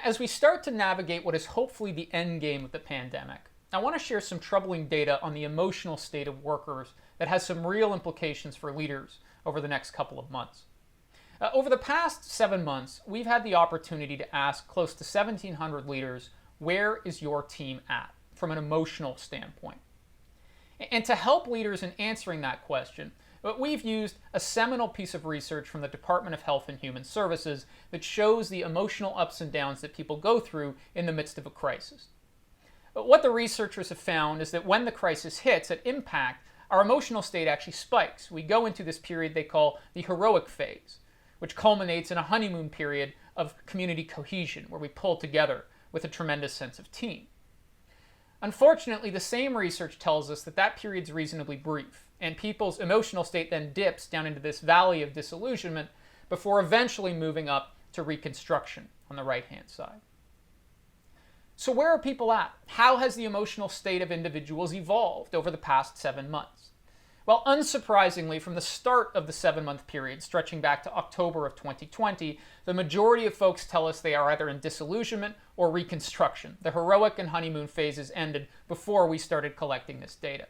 As we start to navigate what is hopefully the end game of the pandemic, I want to share some troubling data on the emotional state of workers that has some real implications for leaders over the next couple of months. Over the past 7 months, we've had the opportunity to ask close to 1,700 leaders, where is your team at from an emotional standpoint? And to help leaders in answering that question, we've used a seminal piece of research from the Department of Health and Human Services that shows the emotional ups and downs that people go through in the midst of a crisis. What the researchers have found is that when the crisis hits at impact, our emotional state actually spikes. We go into this period they call the heroic phase, which culminates in a honeymoon period of community cohesion, where we pull together with a tremendous sense of team. Unfortunately, the same research tells us that that period's reasonably brief, and people's emotional state then dips down into this valley of disillusionment before eventually moving up to reconstruction on the right-hand side. So where are people at? How has the emotional state of individuals evolved over the past 7 months? Well, unsurprisingly, from the start of the 7-month period, stretching back to October of 2020, the majority of folks tell us they are either in disillusionment or reconstruction. The heroic and honeymoon phases ended before we started collecting this data.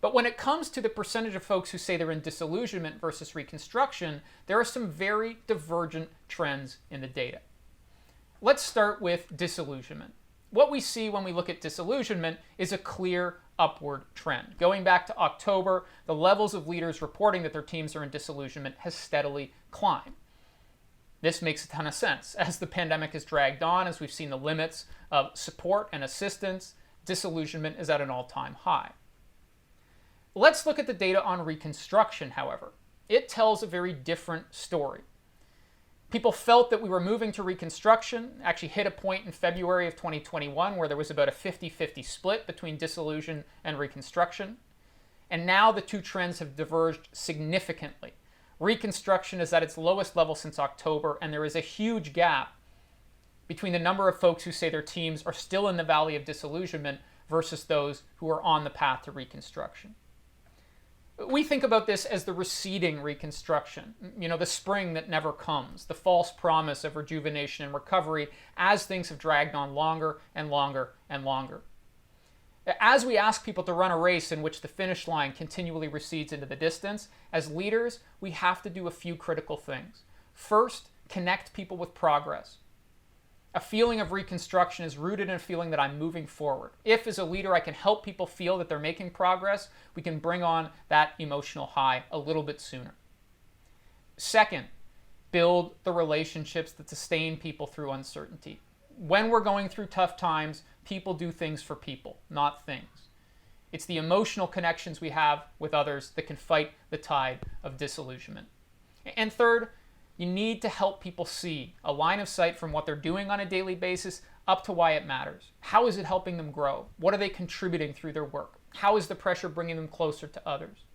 But when it comes to the percentage of folks who say they're in disillusionment versus reconstruction, there are some very divergent trends in the data. Let's start with disillusionment. What we see when we look at disillusionment is a clear upward trend. Going back to October, the levels of leaders reporting that their teams are in disillusionment has steadily climbed. This makes a ton of sense. As the pandemic has dragged on, as we've seen the limits of support and assistance, disillusionment is at an all-time high. Let's look at the data on reconstruction, however. It tells a very different story. People felt that we were moving to reconstruction, actually hit a point in February of 2021 where there was about a 50-50 split between disillusion and reconstruction. And now the two trends have diverged significantly. Reconstruction is at its lowest level since October, and there is a huge gap between the number of folks who say their teams are still in the valley of disillusionment versus those who are on the path to reconstruction. We think about this as the receding reconstruction, the spring that never comes, the false promise of rejuvenation and recovery as things have dragged on longer and longer and longer. As we ask people to run a race in which the finish line continually recedes into the distance, as leaders, we have to do a few critical things. First, connect people with progress. A feeling of reconstruction is rooted in a feeling that I'm moving forward. If, as a leader, I can help people feel that they're making progress, we can bring on that emotional high a little bit sooner. Second, build the relationships that sustain people through uncertainty. When we're going through tough times, people do things for people, not things. It's the emotional connections we have with others that can fight the tide of disillusionment. And third, you need to help people see a line of sight from what they're doing on a daily basis up to why it matters. How is it helping them grow? What are they contributing through their work? How is the pressure bringing them closer to others?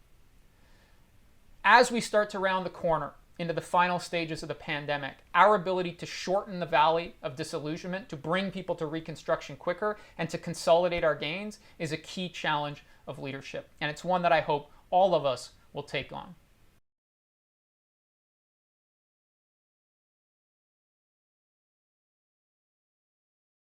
As we start to round the corner into the final stages of the pandemic, our ability to shorten the valley of disillusionment, to bring people to reconstruction quicker, and to consolidate our gains is a key challenge of leadership. And it's one that I hope all of us will take on.